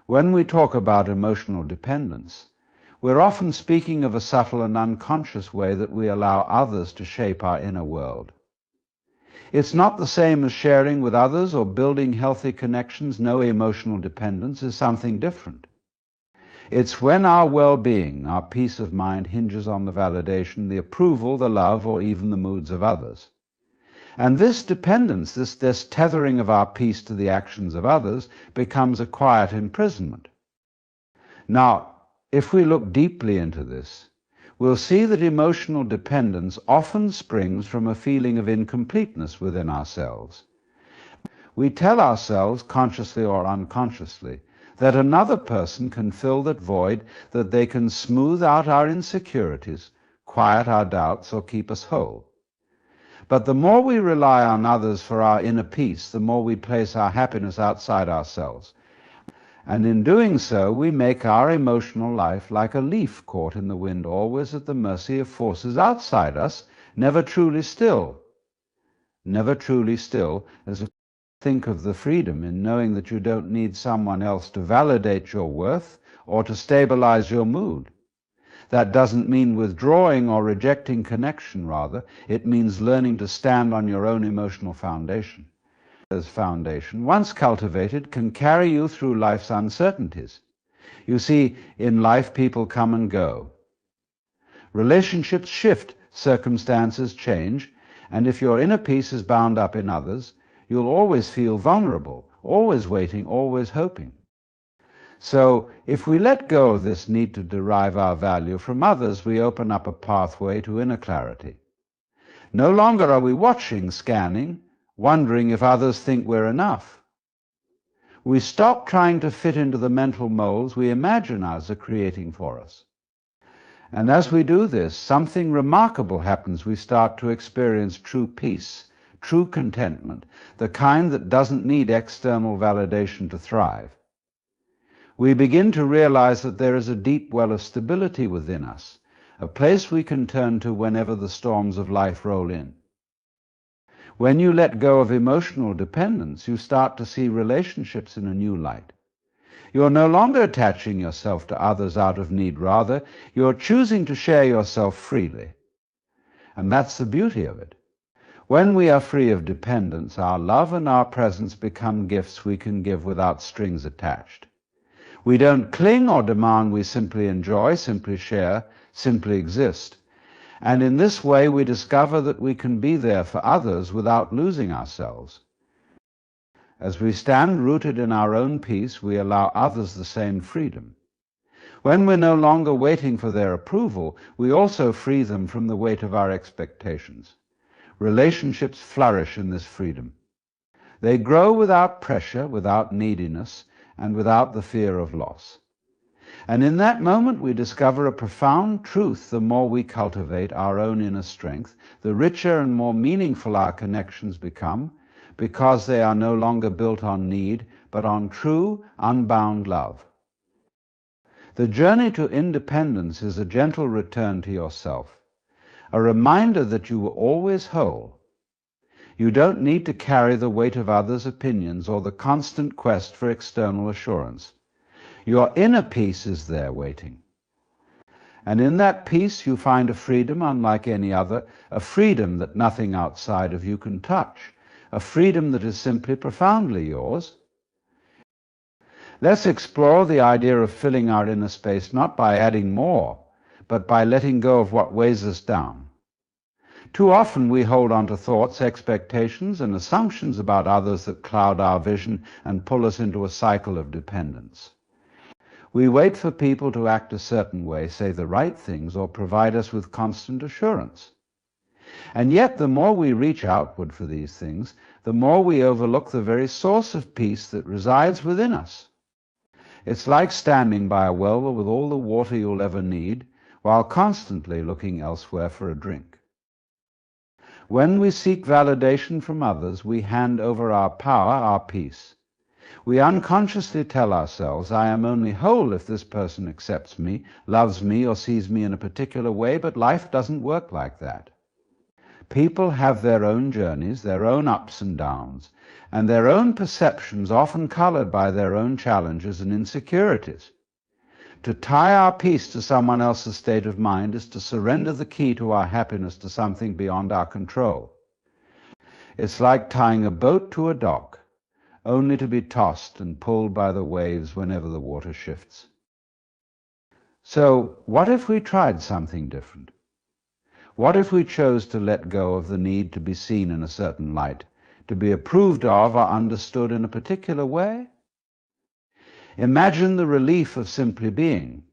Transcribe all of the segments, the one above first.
When we talk about emotional dependence, we're often speaking of a subtle and unconscious way that we allow others to shape our inner world. It's not the same as sharing with others or building healthy connections. No, emotional dependence is something different. It's when our well-being, our peace of mind, hinges on the validation, the approval, the love, or even the moods of others. And this dependence, this tethering of our peace to the actions of others, becomes a quiet imprisonment. Now, if we look deeply into this, we'll see that emotional dependence often springs from a feeling of incompleteness within ourselves. We tell ourselves, consciously or unconsciously, that another person can fill that void, that they can smooth out our insecurities, quiet our doubts, or keep us whole. But the more we rely on others for our inner peace, the more we place our happiness outside ourselves. And in doing so, we make our emotional life like a leaf caught in the wind, always at the mercy of forces outside us, never truly still. Never truly still, as a think of the freedom in knowing that you don't need someone else to validate your worth or to stabilize your mood. That doesn't mean withdrawing or rejecting connection, rather. It means learning to stand on your own emotional foundation. This foundation, once cultivated, can carry you through life's uncertainties. You see, in life people come and go. Relationships shift, circumstances change, and if your inner peace is bound up in others, you'll always feel vulnerable, always waiting, always hoping. So, if we let go of this need to derive our value from others, we open up a pathway to inner clarity. No longer are we watching, scanning, wondering if others think we're enough. We stop trying to fit into the mental molds we imagine others are creating for us. And as we do this, something remarkable happens. We start to experience true peace, true contentment, the kind that doesn't need external validation to thrive. We begin to realize that there is a deep well of stability within us, a place we can turn to whenever the storms of life roll in. When you let go of emotional dependence, you start to see relationships in a new light. You're no longer attaching yourself to others out of need. Rather, you're choosing to share yourself freely. And that's the beauty of it. When we are free of dependence, our love and our presence become gifts we can give without strings attached. We don't cling or demand, we simply enjoy, simply share, simply exist. And in this way we discover that we can be there for others without losing ourselves. As we stand rooted in our own peace, we allow others the same freedom. When we're no longer waiting for their approval, we also free them from the weight of our expectations. Relationships flourish in this freedom. They grow without pressure, without neediness, and without the fear of loss. And in that moment we discover a profound truth. The more we cultivate our own inner strength, the richer and more meaningful our connections become, because they are no longer built on need, but on true, unbound love. The journey to independence is a gentle return to yourself, a reminder that you were always whole. You don't need to carry the weight of others' opinions or the constant quest for external assurance. Your inner peace is there waiting. And in that peace you find a freedom unlike any other, a freedom that nothing outside of you can touch, a freedom that is simply profoundly yours. Let's explore the idea of filling our inner space not by adding more, but by letting go of what weighs us down. Too often we hold on to thoughts, expectations, and assumptions about others that cloud our vision and pull us into a cycle of dependence. We wait for people to act a certain way, say the right things, or provide us with constant assurance. And yet, the more we reach outward for these things, the more we overlook the very source of peace that resides within us. It's like standing by a well with all the water you'll ever need, while constantly looking elsewhere for a drink. When we seek validation from others, we hand over our power, our peace. We unconsciously tell ourselves, I am only whole if this person accepts me, loves me, or sees me in a particular way, but life doesn't work like that. People have their own journeys, their own ups and downs, and their own perceptions often colored by their own challenges and insecurities. To tie our peace to someone else's state of mind is to surrender the key to our happiness to something beyond our control. It's like tying a boat to a dock, only to be tossed and pulled by the waves whenever the water shifts. So, what if we tried something different? What if we chose to let go of the need to be seen in a certain light, to be approved of or understood in a particular way? Imagine the relief of simply being.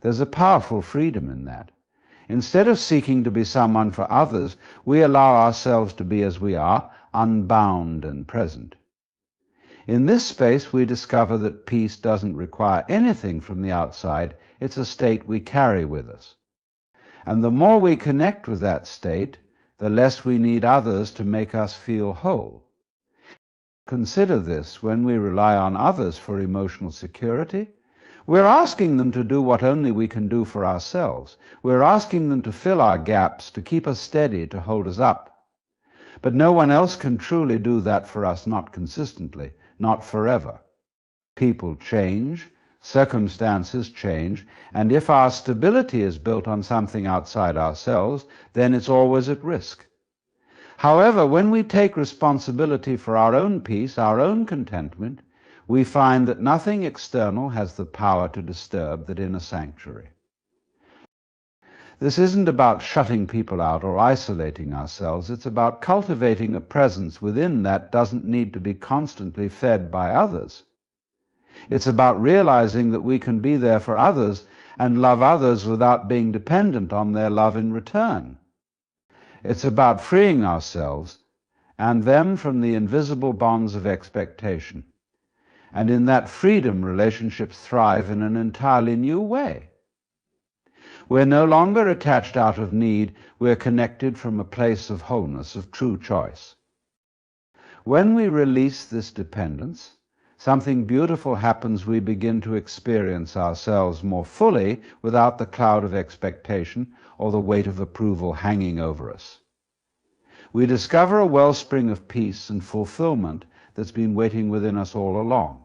There's a powerful freedom in that. Instead of seeking to be someone for others, we allow ourselves to be as we are, unbound and present. In this space, we discover that peace doesn't require anything from the outside. It's a state we carry with us. And the more we connect with that state, the less we need others to make us feel whole. Consider this: when we rely on others for emotional security, we're asking them to do what only we can do for ourselves. We're asking them to fill our gaps, to keep us steady, to hold us up. But no one else can truly do that for us, not consistently, not forever. People change, circumstances change, and if our stability is built on something outside ourselves, then it's always at risk. However, when we take responsibility for our own peace, our own contentment, we find that nothing external has the power to disturb that inner sanctuary. This isn't about shutting people out or isolating ourselves. It's about cultivating a presence within that doesn't need to be constantly fed by others. It's about realizing that we can be there for others and love others without being dependent on their love in return. It's about freeing ourselves and them from the invisible bonds of expectation. And in that freedom, relationships thrive in an entirely new way. We're no longer attached out of need. We're connected from a place of wholeness, of true choice. When we release this dependence, something beautiful happens. We begin to experience ourselves more fully without the cloud of expectation or the weight of approval hanging over us. We discover a wellspring of peace and fulfillment that's been waiting within us all along.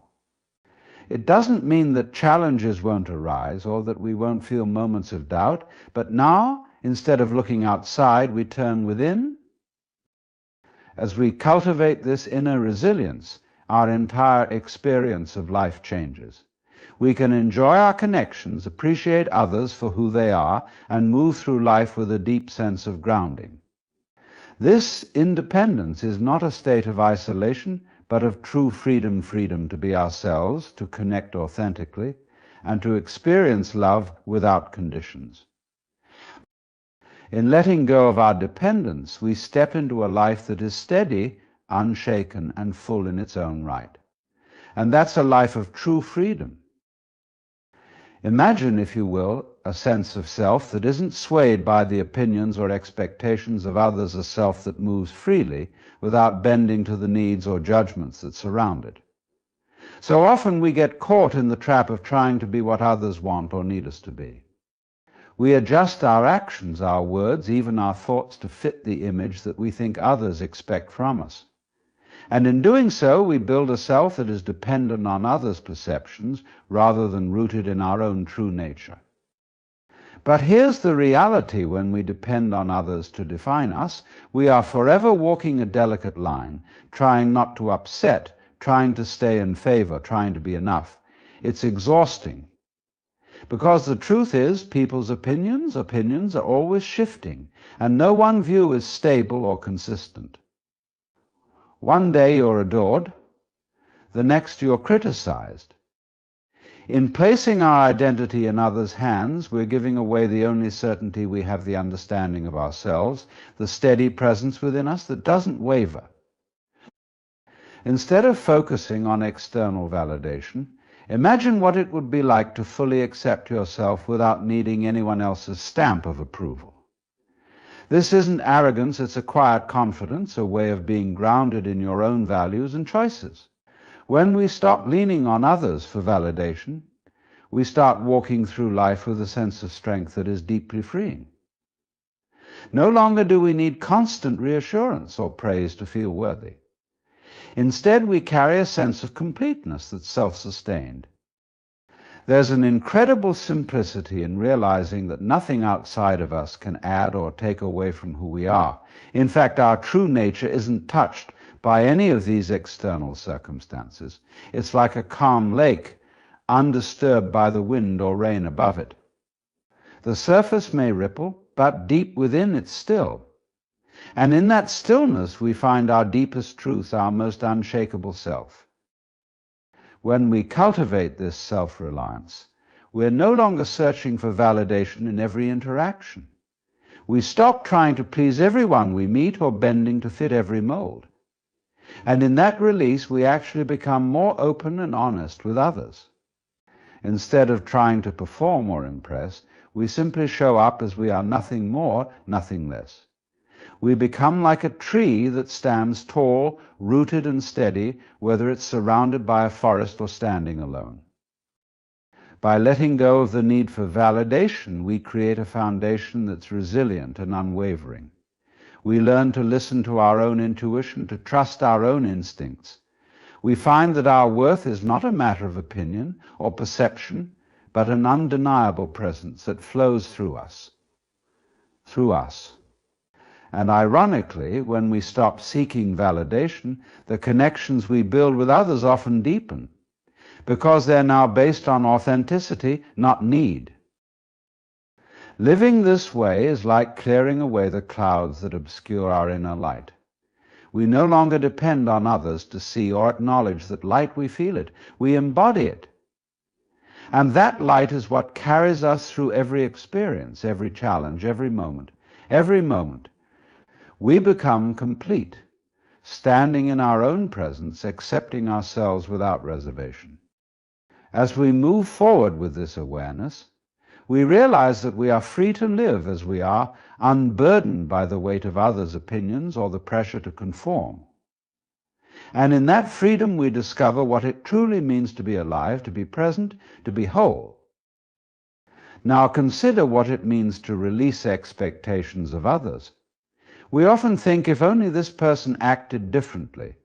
It doesn't mean that challenges won't arise or that we won't feel moments of doubt, but now, instead of looking outside, we turn within. As we cultivate this inner resilience, our entire experience of life changes. We can enjoy our connections, appreciate others for who they are, and move through life with a deep sense of grounding. This independence is not a state of isolation, but of true freedom, freedom to be ourselves, to connect authentically, and to experience love without conditions. In letting go of our dependence, we step into a life that is steady, unshaken, and full in its own right. And that's a life of true freedom. Imagine, if you will, a sense of self that isn't swayed by the opinions or expectations of others, a self that moves freely without bending to the needs or judgments that surround it. So often we get caught in the trap of trying to be what others want or need us to be. We adjust our actions, our words, even our thoughts to fit the image that we think others expect from us. And in doing so, we build a self that is dependent on others' perceptions rather than rooted in our own true nature. But here's the reality: when we depend on others to define us, we are forever walking a delicate line, trying not to upset, trying to stay in favor, trying to be enough. It's exhausting. Because the truth is, people's opinions are always shifting, and no one view is stable or consistent. One day you're adored, the next you're criticized. In placing our identity in others' hands, we're giving away the only certainty we have, the understanding of ourselves, the steady presence within us that doesn't waver. Instead of focusing on external validation, imagine what it would be like to fully accept yourself without needing anyone else's stamp of approval. This isn't arrogance, it's a quiet confidence, a way of being grounded in your own values and choices. When we stop leaning on others for validation, we start walking through life with a sense of strength that is deeply freeing. No longer do we need constant reassurance or praise to feel worthy. Instead, we carry a sense of completeness that's self-sustained. There's an incredible simplicity in realizing that nothing outside of us can add or take away from who we are. In fact, our true nature isn't touched by any of these external circumstances. It's like a calm lake, undisturbed by the wind or rain above it. The surface may ripple, but deep within it's still. And in that stillness we find our deepest truth, our most unshakable self. When we cultivate this self-reliance, we're no longer searching for validation in every interaction. We stop trying to please everyone we meet or bending to fit every mold. And in that release, we actually become more open and honest with others. Instead of trying to perform or impress, we simply show up as we are, nothing more, nothing less. We become like a tree that stands tall, rooted and steady, whether it's surrounded by a forest or standing alone. By letting go of the need for validation, we create a foundation that's resilient and unwavering. We learn to listen to our own intuition, to trust our own instincts. We find that our worth is not a matter of opinion or perception, but an undeniable presence that flows through us. And ironically, when we stop seeking validation, the connections we build with others often deepen, because they're now based on authenticity, not need. Living this way is like clearing away the clouds that obscure our inner light. We no longer depend on others to see or acknowledge that light. We feel it. We embody it. And that light is what carries us through every experience, every challenge, every moment. Every moment, we become complete, standing in our own presence, accepting ourselves without reservation. As we move forward with this awareness, we realize that we are free to live as we are, unburdened by the weight of others' opinions or the pressure to conform. And in that freedom we discover what it truly means to be alive, to be present, to be whole. Now consider what it means to release expectations of others. We often think, if only this person acted differently,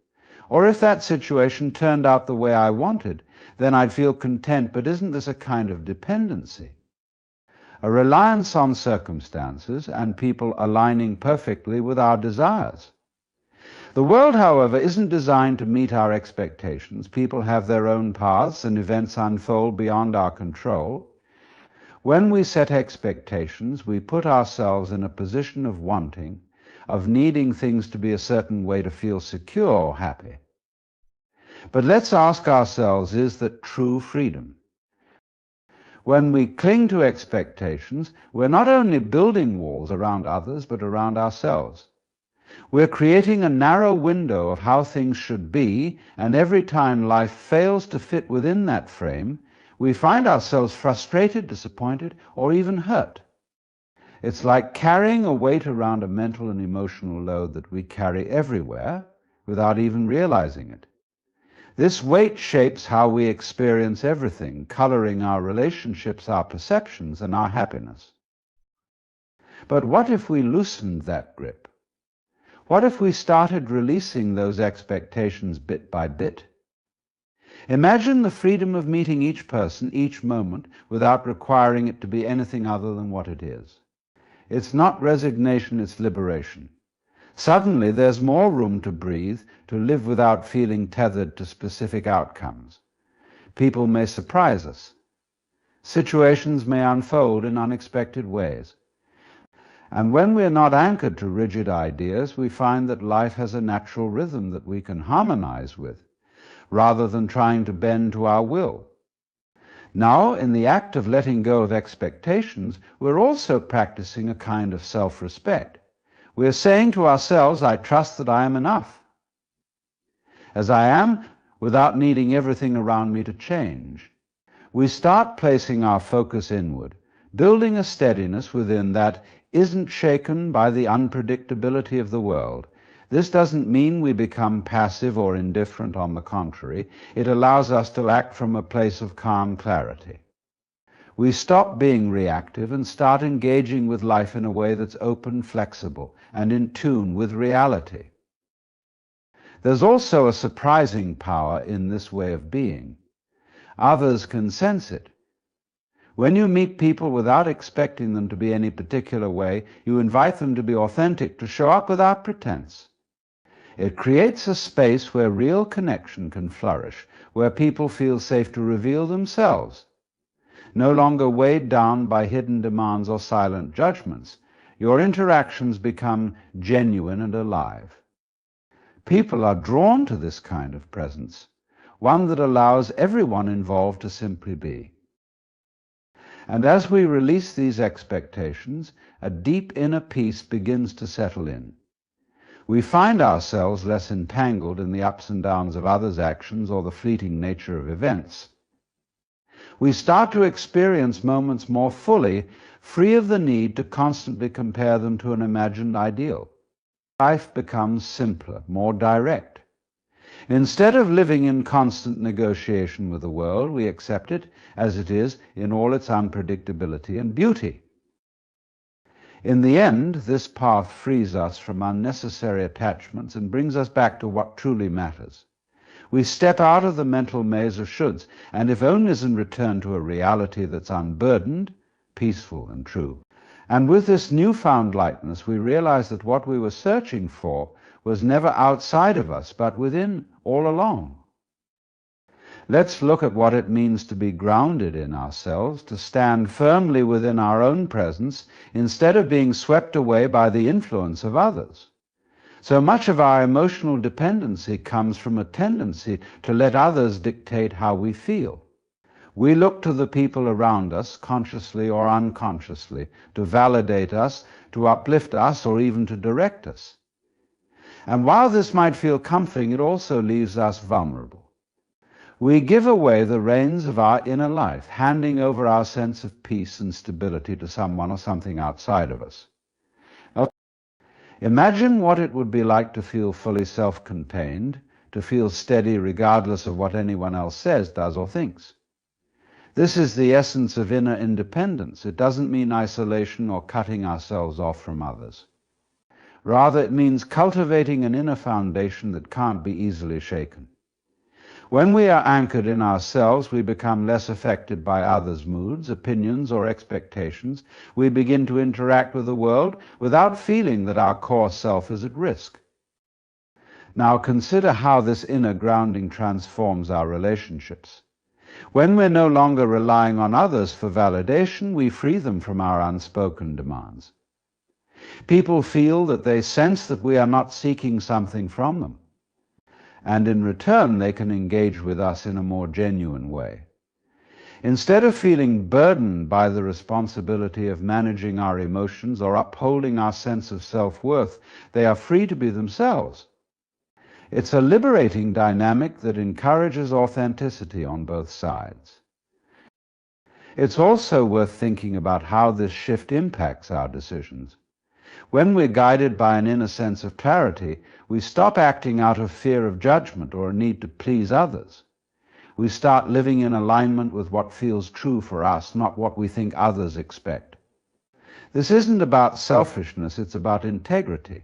or if that situation turned out the way I wanted, then I'd feel content. But isn't this a kind of dependency? A reliance on circumstances and people aligning perfectly with our desires. The world, however, isn't designed to meet our expectations. People have their own paths and events unfold beyond our control. When we set expectations, we put ourselves in a position of wanting, of needing things to be a certain way to feel secure or happy. But let's ask ourselves, is that true freedom? When we cling to expectations, we're not only building walls around others, but around ourselves. We're creating a narrow window of how things should be, and every time life fails to fit within that frame, we find ourselves frustrated, disappointed, or even hurt. It's like carrying a weight around a mental and emotional load that we carry everywhere without even realizing it. This weight shapes how we experience everything, coloring our relationships, our perceptions, and our happiness. But what if we loosened that grip? What if we started releasing those expectations bit by bit? Imagine the freedom of meeting each person, each moment, without requiring it to be anything other than what it is. It's not resignation, it's liberation. Suddenly there's more room to breathe, to live without feeling tethered to specific outcomes. People may surprise us. Situations may unfold in unexpected ways. And when we're not anchored to rigid ideas, we find that life has a natural rhythm that we can harmonize with, rather than trying to bend to our will. Now, in the act of letting go of expectations, we're also practicing a kind of self-respect. We're saying to ourselves, I trust that I am enough, as I am, without needing everything around me to change. We start placing our focus inward, building a steadiness within that isn't shaken by the unpredictability of the world. This doesn't mean we become passive or indifferent. On the contrary, it allows us to act from a place of calm clarity. We stop being reactive and start engaging with life in a way that's open, flexible, and in tune with reality. There's also a surprising power in this way of being. Others can sense it. When you meet people without expecting them to be any particular way, you invite them to be authentic, to show up without pretense. It creates a space where real connection can flourish, where people feel safe to reveal themselves. No longer weighed down by hidden demands or silent judgments, your interactions become genuine and alive. People are drawn to this kind of presence, one that allows everyone involved to simply be. And as we release these expectations, a deep inner peace begins to settle in. We find ourselves less entangled in the ups and downs of others' actions or the fleeting nature of events. We start to experience moments more fully, free of the need to constantly compare them to an imagined ideal. Life becomes simpler, more direct. Instead of living in constant negotiation with the world, we accept it as it is in all its unpredictability and beauty. In the end, this path frees us from unnecessary attachments and brings us back to what truly matters. We step out of the mental maze of shoulds, and if onlys, return to a reality that's unburdened, peaceful and true. And with this newfound lightness, we realize that what we were searching for was never outside of us, but within all along. Let's look at what it means to be grounded in ourselves, to stand firmly within our own presence, instead of being swept away by the influence of others. So much of our emotional dependency comes from a tendency to let others dictate how we feel. We look to the people around us, consciously or unconsciously, to validate us, to uplift us, or even to direct us. And while this might feel comforting, it also leaves us vulnerable. We give away the reins of our inner life, handing over our sense of peace and stability to someone or something outside of us. Imagine what it would be like to feel fully self-contained, to feel steady regardless of what anyone else says, does, or thinks. This is the essence of inner independence. It doesn't mean isolation or cutting ourselves off from others. Rather, it means cultivating an inner foundation that can't be easily shaken. When we are anchored in ourselves, we become less affected by others' moods, opinions, or expectations. We begin to interact with the world without feeling that our core self is at risk. Now consider how this inner grounding transforms our relationships. When we're no longer relying on others for validation, we free them from our unspoken demands. People feel that they sense that we are not seeking something from them, and in return they can engage with us in a more genuine way. Instead of feeling burdened by the responsibility of managing our emotions or upholding our sense of self-worth, they are free to be themselves. It's a liberating dynamic that encourages authenticity on both sides. It's also worth thinking about how this shift impacts our decisions. When we're guided by an inner sense of clarity, we stop acting out of fear of judgment or a need to please others. We start living in alignment with what feels true for us, not what we think others expect. This isn't about selfishness, it's about integrity.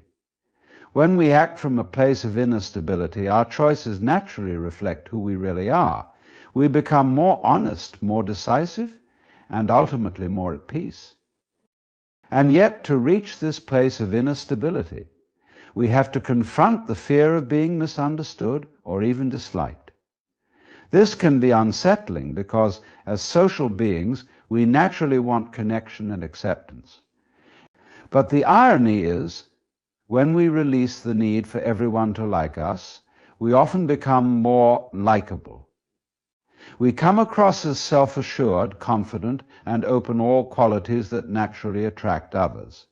When we act from a place of inner stability, our choices naturally reflect who we really are. We become more honest, more decisive, and ultimately more at peace. And yet, to reach this place of inner stability, we have to confront the fear of being misunderstood or even disliked. This can be unsettling because, as social beings, we naturally want connection and acceptance. But the irony is, when we release the need for everyone to like us, we often become more likable. We come across as self-assured, confident, and open, all qualities that naturally attract others.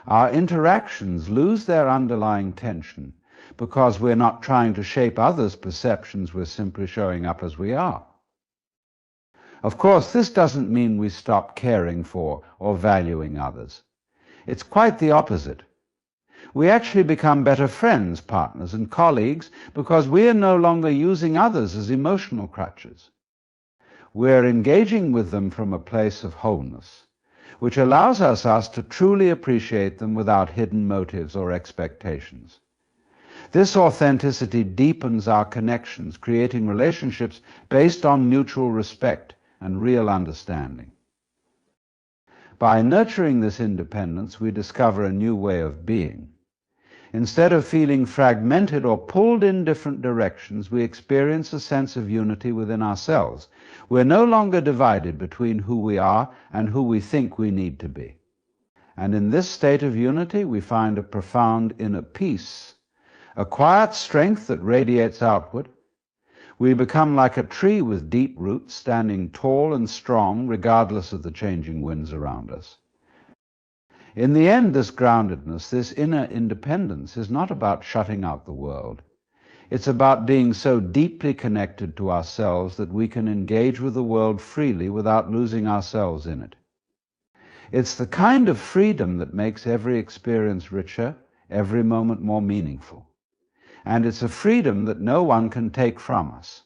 Our interactions lose their underlying tension because we're not trying to shape others' perceptions, we're simply showing up as we are. Of course, this doesn't mean we stop caring for or valuing others. It's quite the opposite. We actually become better friends, partners, and colleagues because we are no longer using others as emotional crutches. We're engaging with them from a place of wholeness, which allows us to truly appreciate them without hidden motives or expectations. This authenticity deepens our connections, creating relationships based on mutual respect and real understanding. By nurturing this independence, we discover a new way of being. Instead of feeling fragmented or pulled in different directions, we experience a sense of unity within ourselves. We're no longer divided between who we are and who we think we need to be. And in this state of unity, we find a profound inner peace, a quiet strength that radiates outward. We become like a tree with deep roots, standing tall and strong regardless of the changing winds around us. In the end, this groundedness, this inner independence, is not about shutting out the world. It's about being so deeply connected to ourselves that we can engage with the world freely without losing ourselves in it. It's the kind of freedom that makes every experience richer, every moment more meaningful. And it's a freedom that no one can take from us.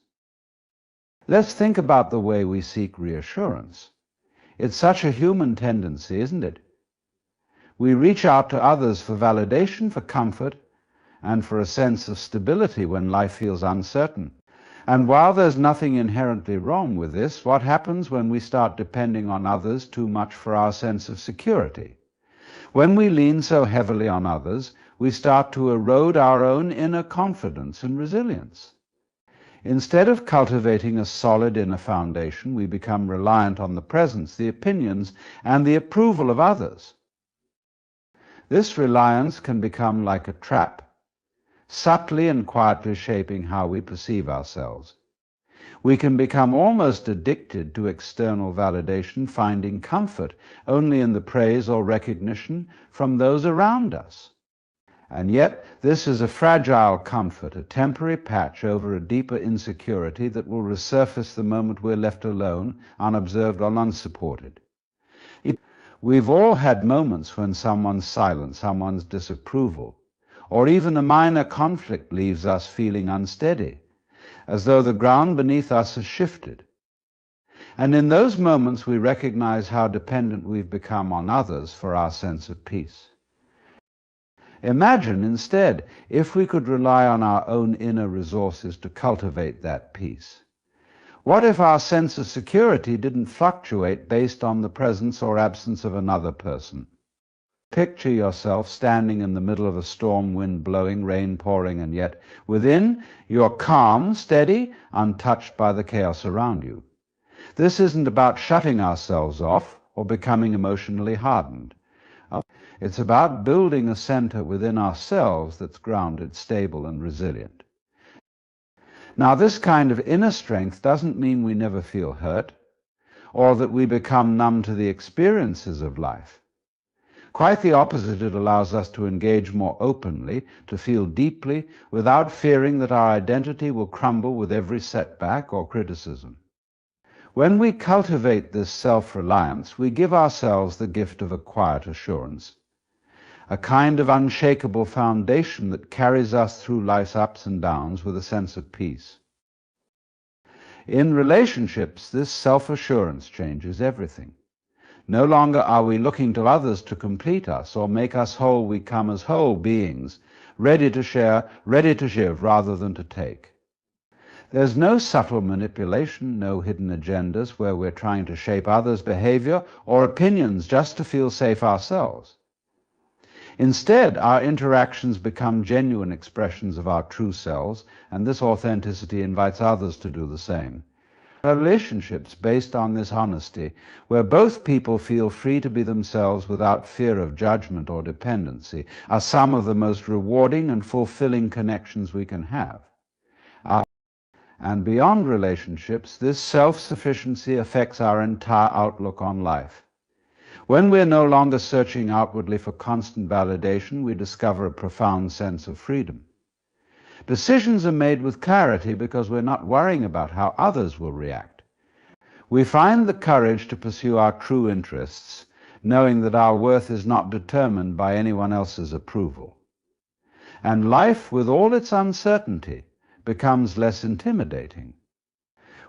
Let's think about the way we seek reassurance. It's such a human tendency, isn't it? We reach out to others for validation, for comfort, and for a sense of stability when life feels uncertain. And while there's nothing inherently wrong with this, what happens when we start depending on others too much for our sense of security? When we lean so heavily on others, we start to erode our own inner confidence and resilience. Instead of cultivating a solid inner foundation, we become reliant on the presence, the opinions, and the approval of others. This reliance can become like a trap, subtly and quietly shaping how we perceive ourselves. We can become almost addicted to external validation, finding comfort only in the praise or recognition from those around us. And yet, this is a fragile comfort, a temporary patch over a deeper insecurity that will resurface the moment we're left alone, unobserved or unsupported. We've all had moments when someone's silence, someone's disapproval, or even a minor conflict leaves us feeling unsteady, as though the ground beneath us has shifted. And in those moments we recognize how dependent we've become on others for our sense of peace. Imagine, instead, if we could rely on our own inner resources to cultivate that peace. What if our sense of security didn't fluctuate based on the presence or absence of another person? Picture yourself standing in the middle of a storm, wind blowing, rain pouring, and yet within you're calm, steady, untouched by the chaos around you. This isn't about shutting ourselves off or becoming emotionally hardened. It's about building a center within ourselves that's grounded, stable, and resilient. Now, this kind of inner strength doesn't mean we never feel hurt or that we become numb to the experiences of life. Quite the opposite, it allows us to engage more openly, to feel deeply, without fearing that our identity will crumble with every setback or criticism. When we cultivate this self-reliance, we give ourselves the gift of a quiet assurance, a kind of unshakable foundation that carries us through life's ups and downs with a sense of peace. In relationships, this self-assurance changes everything. No longer are we looking to others to complete us or make us whole. We come as whole beings, ready to share, ready to give rather than to take. There's no subtle manipulation, no hidden agendas where we're trying to shape others' behavior or opinions just to feel safe ourselves. Instead, our interactions become genuine expressions of our true selves, and this authenticity invites others to do the same. Relationships based on this honesty, where both people feel free to be themselves without fear of judgment or dependency, are some of the most rewarding and fulfilling connections we can have. And beyond relationships, this self-sufficiency affects our entire outlook on life. When we're no longer searching outwardly for constant validation, we discover a profound sense of freedom. Decisions are made with clarity because we're not worrying about how others will react. We find the courage to pursue our true interests, knowing that our worth is not determined by anyone else's approval. And life, with all its uncertainty, becomes less intimidating.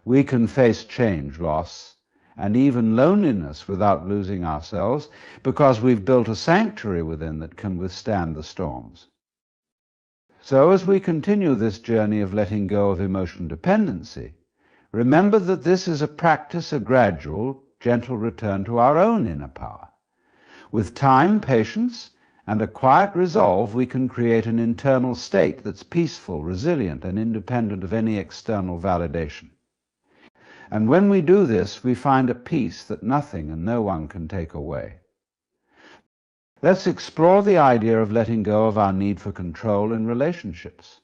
We can face change, loss, and even loneliness without losing ourselves, because we've built a sanctuary within that can withstand the storms. So as we continue this journey of letting go of emotion dependency, remember that this is a practice, a gradual, gentle return to our own inner power. With time, patience, and a quiet resolve, we can create an internal state that's peaceful, resilient, and independent of any external validation. And when we do this, we find a peace that nothing and no one can take away. Let's explore the idea of letting go of our need for control in relationships.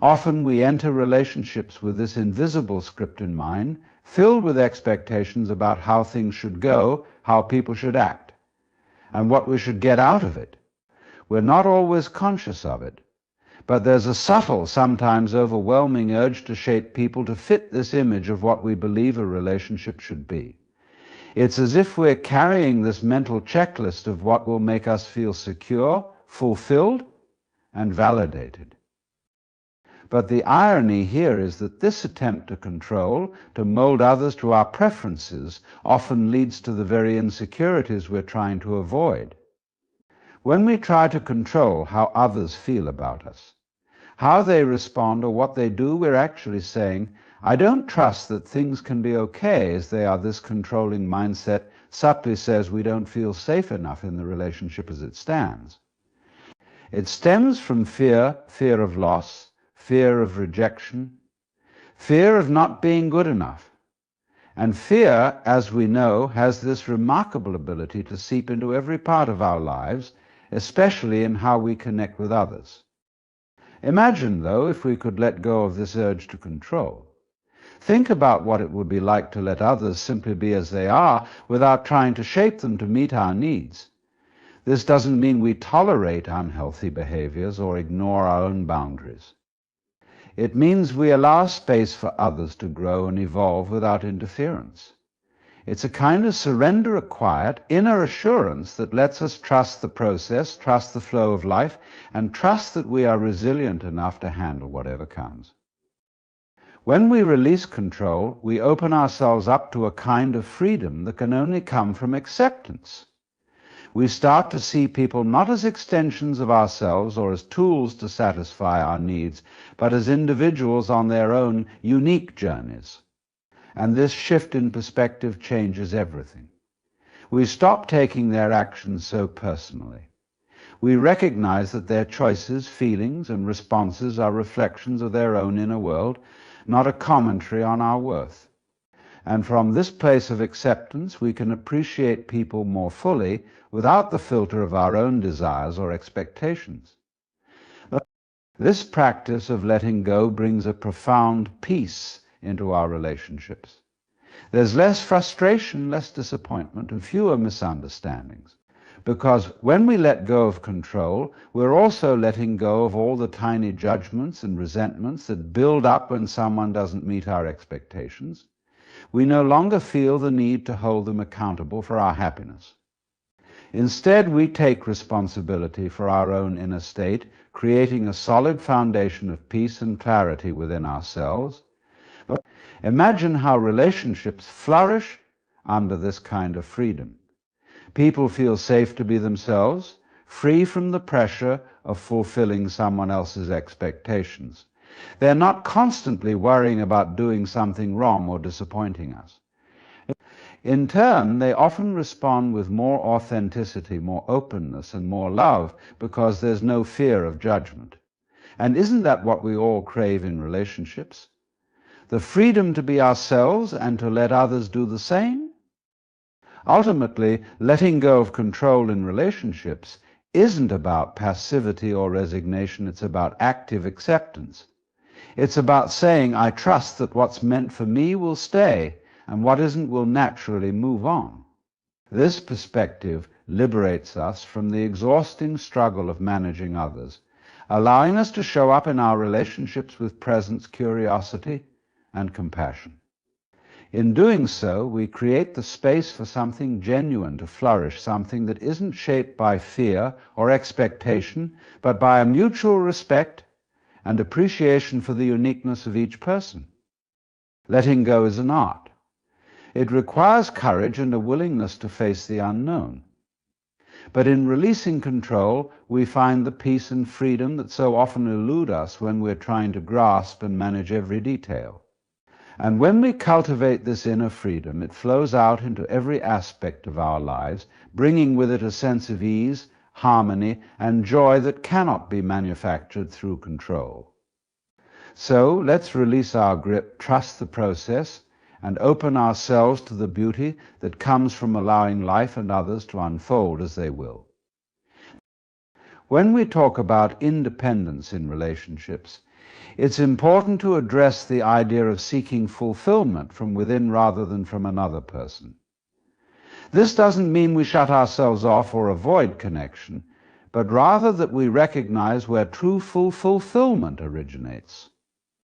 Often we enter relationships with this invisible script in mind, filled with expectations about how things should go, how people should act, and what we should get out of it. We're not always conscious of it, but there's a subtle, sometimes overwhelming urge to shape people to fit this image of what we believe a relationship should be. It's as if we're carrying this mental checklist of what will make us feel secure, fulfilled, and validated. But the irony here is that this attempt to control, to mold others to our preferences, often leads to the very insecurities we're trying to avoid. When we try to control how others feel about us, how they respond or what they do, we're actually saying, I don't trust that things can be okay, as they are. This controlling mindset subtly says we don't feel safe enough in the relationship as it stands. It stems from fear of loss, fear of rejection, fear of not being good enough. And fear, as we know, has this remarkable ability to seep into every part of our lives, especially in how we connect with others. Imagine, though, if we could let go of this urge to control. Think about what it would be like to let others simply be as they are without trying to shape them to meet our needs. This doesn't mean we tolerate unhealthy behaviors or ignore our own boundaries. It means we allow space for others to grow and evolve without interference. It's a kind of surrender, a quiet, inner assurance that lets us trust the process, trust the flow of life, and trust that we are resilient enough to handle whatever comes. When we release control, we open ourselves up to a kind of freedom that can only come from acceptance. We start to see people not as extensions of ourselves or as tools to satisfy our needs, but as individuals on their own unique journeys. And this shift in perspective changes everything. We stop taking their actions so personally. We recognize that their choices, feelings, and responses are reflections of their own inner world, not a commentary on our worth. And from this place of acceptance, we can appreciate people more fully without the filter of our own desires or expectations. This practice of letting go brings a profound peace into our relationships. There's less frustration, less disappointment, and fewer misunderstandings. Because when we let go of control, we're also letting go of all the tiny judgments and resentments that build up when someone doesn't meet our expectations. We no longer feel the need to hold them accountable for our happiness. Instead, we take responsibility for our own inner state, creating a solid foundation of peace and clarity within ourselves. But imagine how relationships flourish under this kind of freedom. People feel safe to be themselves, free from the pressure of fulfilling someone else's expectations. They're not constantly worrying about doing something wrong or disappointing us. In turn, they often respond with more authenticity, more openness, and more love because there's no fear of judgment. And isn't that what we all crave in relationships? The freedom to be ourselves and to let others do the same? Ultimately, letting go of control in relationships isn't about passivity or resignation. It's about active acceptance. It's about saying, I trust that what's meant for me will stay, and what isn't will naturally move on. This perspective liberates us from the exhausting struggle of managing others, allowing us to show up in our relationships with presence, curiosity, and compassion. In doing so, we create the space for something genuine to flourish, something that isn't shaped by fear or expectation, but by a mutual respect and appreciation for the uniqueness of each person. Letting go is an art. It requires courage and a willingness to face the unknown. But in releasing control, we find the peace and freedom that so often elude us when we're trying to grasp and manage every detail. And when we cultivate this inner freedom, it flows out into every aspect of our lives, bringing with it a sense of ease, harmony, and joy that cannot be manufactured through control. So let's release our grip, trust the process, and open ourselves to the beauty that comes from allowing life and others to unfold as they will. When we talk about independence in relationships, it's important to address the idea of seeking fulfillment from within rather than from another person. This doesn't mean we shut ourselves off or avoid connection, but rather that we recognize where true fulfillment originates.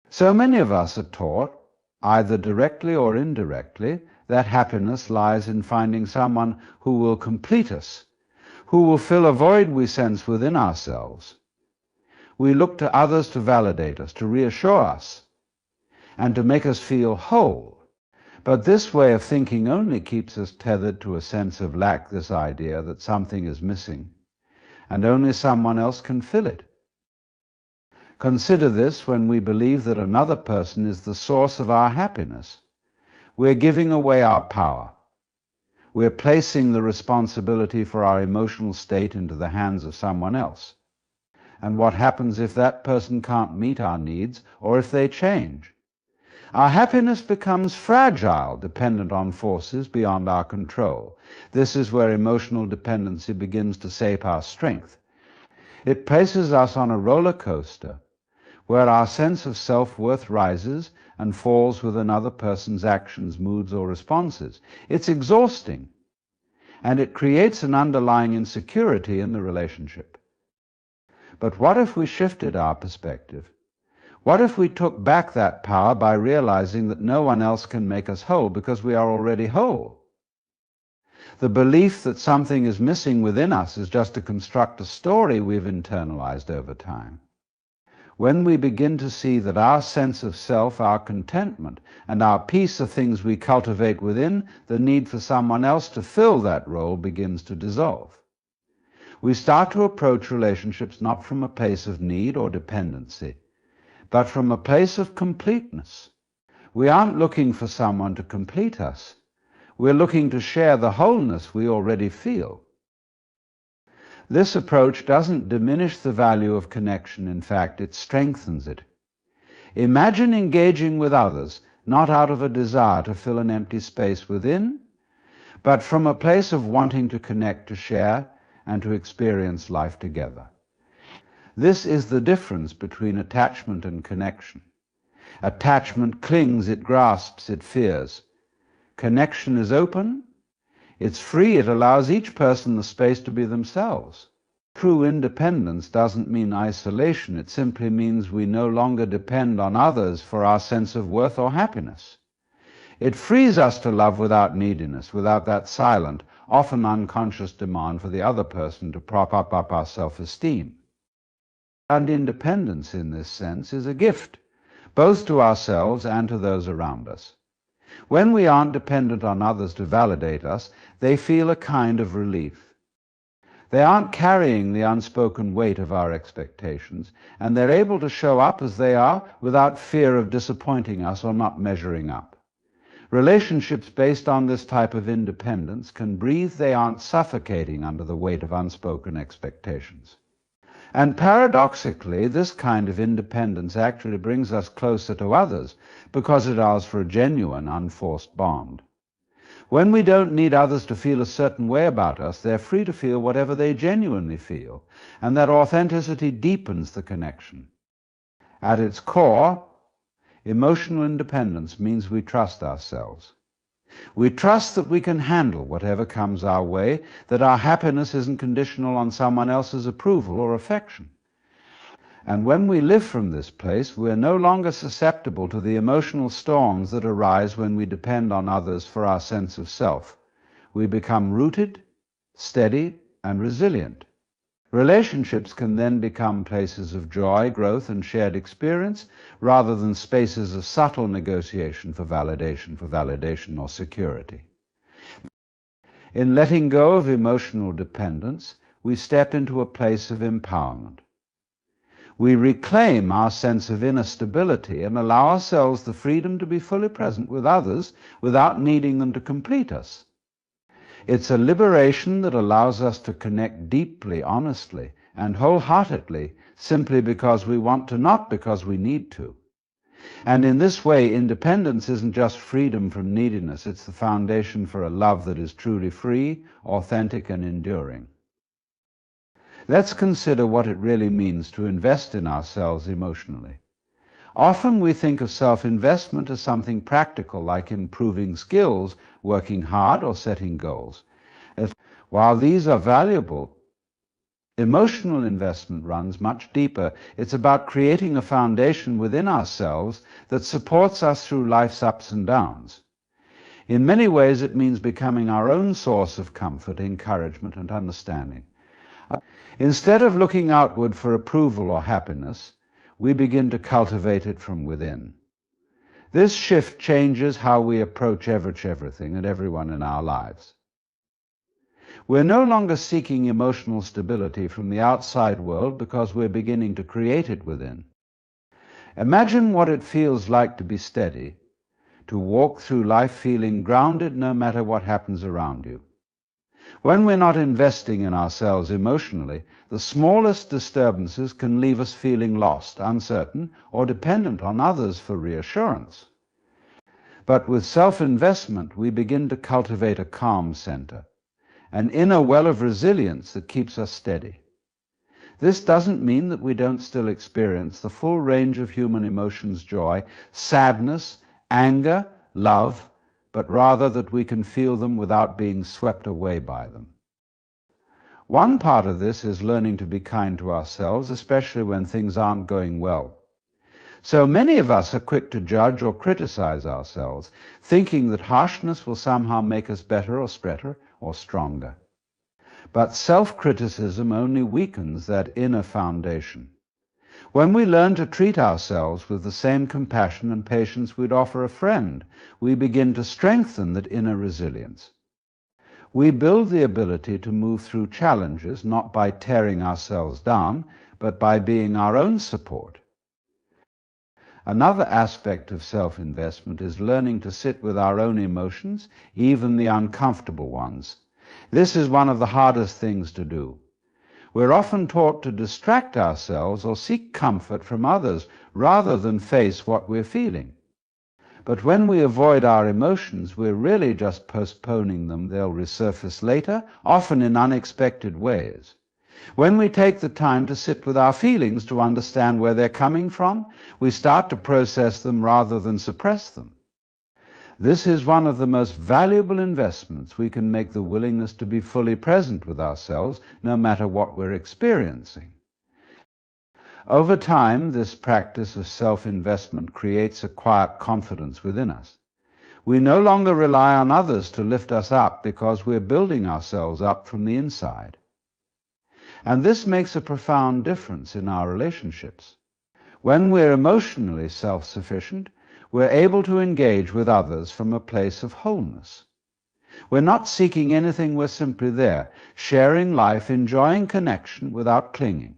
So many of us are taught, either directly or indirectly, that happiness lies in finding someone who will complete us, who will fill a void we sense within ourselves. We look to others to validate us, to reassure us, and to make us feel whole. But this way of thinking only keeps us tethered to a sense of lack, this idea that something is missing, and only someone else can fill it. Consider this when we believe that another person is the source of our happiness. We're giving away our power. We're placing the responsibility for our emotional state into the hands of someone else. And what happens if that person can't meet our needs, or if they change? Our happiness becomes fragile, dependent on forces beyond our control. This is where emotional dependency begins to sap our strength. It places us on a roller coaster, where our sense of self-worth rises and falls with another person's actions, moods, or responses. It's exhausting, and it creates an underlying insecurity in the relationship. But what if we shifted our perspective? What if we took back that power by realizing that no one else can make us whole because we are already whole? The belief that something is missing within us is just a constructed story we've internalized over time. When we begin to see that our sense of self, our contentment, and our peace are things we cultivate within, the need for someone else to fill that role begins to dissolve. We start to approach relationships not from a place of need or dependency, but from a place of completeness. We aren't looking for someone to complete us. We're looking to share the wholeness we already feel. This approach doesn't diminish the value of connection. In fact, it strengthens it. Imagine engaging with others, not out of a desire to fill an empty space within, but from a place of wanting to connect, to share, and to experience life together. This is the difference between attachment and connection. Attachment clings, it grasps, it fears. Connection is open. It's free. It allows each person the space to be themselves. True independence doesn't mean isolation. It simply means we no longer depend on others for our sense of worth or happiness. It frees us to love without neediness, without that silent, often unconscious demand for the other person to prop up our self-esteem. And independence, in this sense, is a gift, both to ourselves and to those around us. When we aren't dependent on others to validate us, they feel a kind of relief. They aren't carrying the unspoken weight of our expectations, and they're able to show up as they are without fear of disappointing us or not measuring up. Relationships based on this type of independence can breathe. They aren't suffocating under the weight of unspoken expectations. And paradoxically, this kind of independence actually brings us closer to others because it allows for a genuine, unforced bond. When we don't need others to feel a certain way about us, they're free to feel whatever they genuinely feel, and that authenticity deepens the connection. At its core, emotional independence means we trust ourselves. We trust that we can handle whatever comes our way, that our happiness isn't conditional on someone else's approval or affection. And when we live from this place, we're no longer susceptible to the emotional storms that arise when we depend on others for our sense of self. We become rooted, steady, and resilient. Relationships can then become places of joy, growth, and shared experience, rather than spaces of subtle negotiation for validation or security. In letting go of emotional dependence, we step into a place of empowerment. We reclaim our sense of inner stability and allow ourselves the freedom to be fully present with others without needing them to complete us. It's a liberation that allows us to connect deeply, honestly, and wholeheartedly, simply because we want to, not because we need to. And in this way, independence isn't just freedom from neediness, it's the foundation for a love that is truly free, authentic, and enduring. Let's consider what it really means to invest in ourselves emotionally. Often we think of self-investment as something practical, like improving skills, working hard, or setting goals. While these are valuable, emotional investment runs much deeper. It's about creating a foundation within ourselves that supports us through life's ups and downs. In many ways, it means becoming our own source of comfort, encouragement, and understanding. Instead of looking outward for approval or happiness, we begin to cultivate it from within. This shift changes how we approach everything and everyone in our lives. We're no longer seeking emotional stability from the outside world because we're beginning to create it within. Imagine what it feels like to be steady, to walk through life feeling grounded no matter what happens around you. When we're not investing in ourselves emotionally, the smallest disturbances can leave us feeling lost, uncertain, or dependent on others for reassurance. But with self-investment, we begin to cultivate a calm center, an inner well of resilience that keeps us steady. This doesn't mean that we don't still experience the full range of human emotions: joy, sadness, anger, love, but rather that we can feel them without being swept away by them. One part of this is learning to be kind to ourselves, especially when things aren't going well. So many of us are quick to judge or criticize ourselves, thinking that harshness will somehow make us better or stronger. But self-criticism only weakens that inner foundation. When we learn to treat ourselves with the same compassion and patience we'd offer a friend, we begin to strengthen that inner resilience. We build the ability to move through challenges not by tearing ourselves down, but by being our own support. Another aspect of self-investment is learning to sit with our own emotions, even the uncomfortable ones. This is one of the hardest things to do. We're often taught to distract ourselves or seek comfort from others rather than face what we're feeling. But when we avoid our emotions, we're really just postponing them. They'll resurface later, often in unexpected ways. When we take the time to sit with our feelings to understand where they're coming from, we start to process them rather than suppress them. This is one of the most valuable investments we can make: the willingness to be fully present with ourselves, no matter what we're experiencing. Over time, this practice of self-investment creates a quiet confidence within us. We no longer rely on others to lift us up because we're building ourselves up from the inside. And this makes a profound difference in our relationships. When we're emotionally self-sufficient, we're able to engage with others from a place of wholeness. We're not seeking anything, we're simply there, sharing life, enjoying connection without clinging.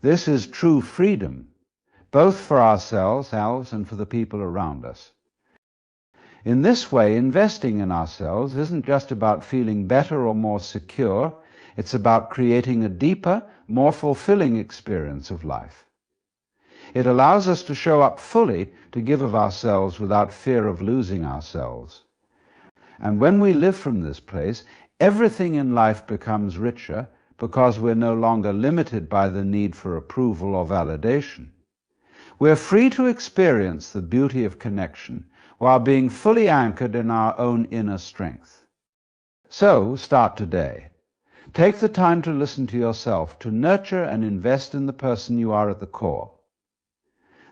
This is true freedom, both for ourselves and for the people around us. In this way, investing in ourselves isn't just about feeling better or more secure, it's about creating a deeper, more fulfilling experience of life. It allows us to show up fully, to give of ourselves without fear of losing ourselves. And when we live from this place, everything in life becomes richer because we're no longer limited by the need for approval or validation. We're free to experience the beauty of connection while being fully anchored in our own inner strength. So, start today. Take the time to listen to yourself, to nurture and invest in the person you are at the core.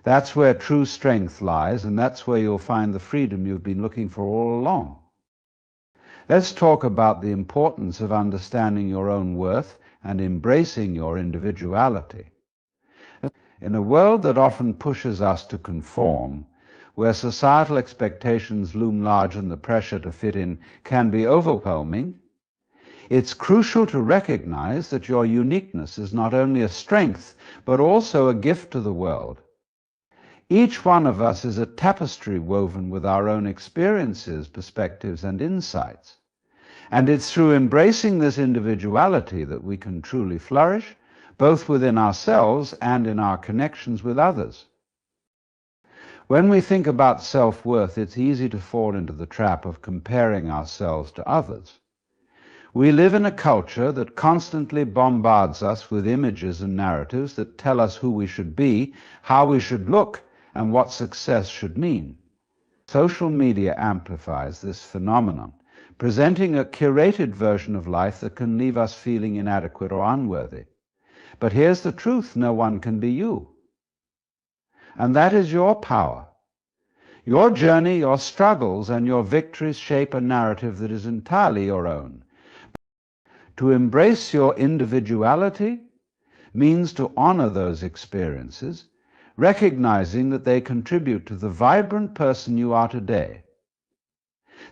That's where true strength lies, and that's where you'll find the freedom you've been looking for all along. Let's talk about the importance of understanding your own worth and embracing your individuality. In a world that often pushes us to conform, where societal expectations loom large and the pressure to fit in can be overwhelming, it's crucial to recognize that your uniqueness is not only a strength, but also a gift to the world. Each one of us is a tapestry woven with our own experiences, perspectives, and insights. And it's through embracing this individuality that we can truly flourish, both within ourselves and in our connections with others. When we think about self-worth, it's easy to fall into the trap of comparing ourselves to others. We live in a culture that constantly bombards us with images and narratives that tell us who we should be, how we should look, and what success should mean. Social media amplifies this phenomenon, presenting a curated version of life that can leave us feeling inadequate or unworthy. But here's the truth: no one can be you. And that is your power. Your journey, your struggles, and your victories shape a narrative that is entirely your own. To embrace your individuality means to honor those experiences, recognizing that they contribute to the vibrant person you are today.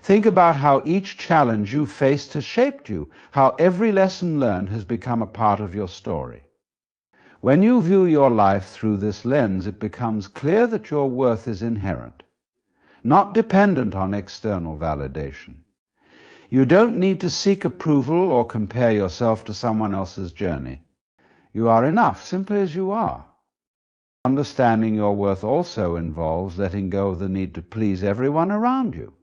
Think about how each challenge you faced has shaped you, how every lesson learned has become a part of your story. When you view your life through this lens, it becomes clear that your worth is inherent, not dependent on external validation. You don't need to seek approval or compare yourself to someone else's journey. You are enough simply as you are. Understanding your worth also involves letting go of the need to please everyone around you.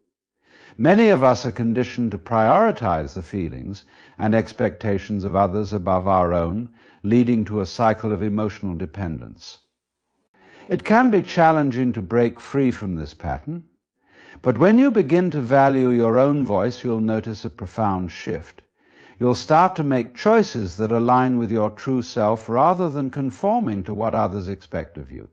Many of us are conditioned to prioritize the feelings and expectations of others above our own, leading to a cycle of emotional dependence. It can be challenging to break free from this pattern, but when you begin to value your own voice, you'll notice a profound shift. You'll start to make choices that align with your true self rather than conforming to what others expect of you.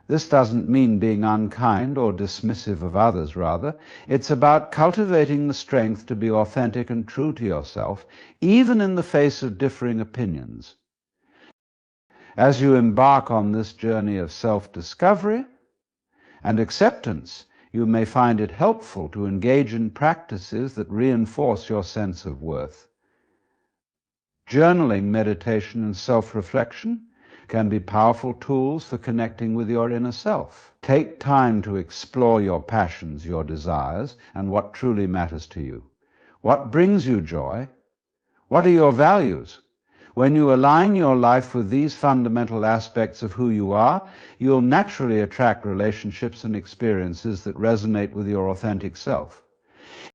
This doesn't mean being unkind or dismissive of others, rather. It's about cultivating the strength to be authentic and true to yourself, even in the face of differing opinions. As you embark on this journey of self-discovery and acceptance, you may find it helpful to engage in practices that reinforce your sense of worth. Journaling, meditation, and self-reflection can be powerful tools for connecting with your inner self. Take time to explore your passions, your desires, and what truly matters to you. What brings you joy? What are your values? When you align your life with these fundamental aspects of who you are, you'll naturally attract relationships and experiences that resonate with your authentic self.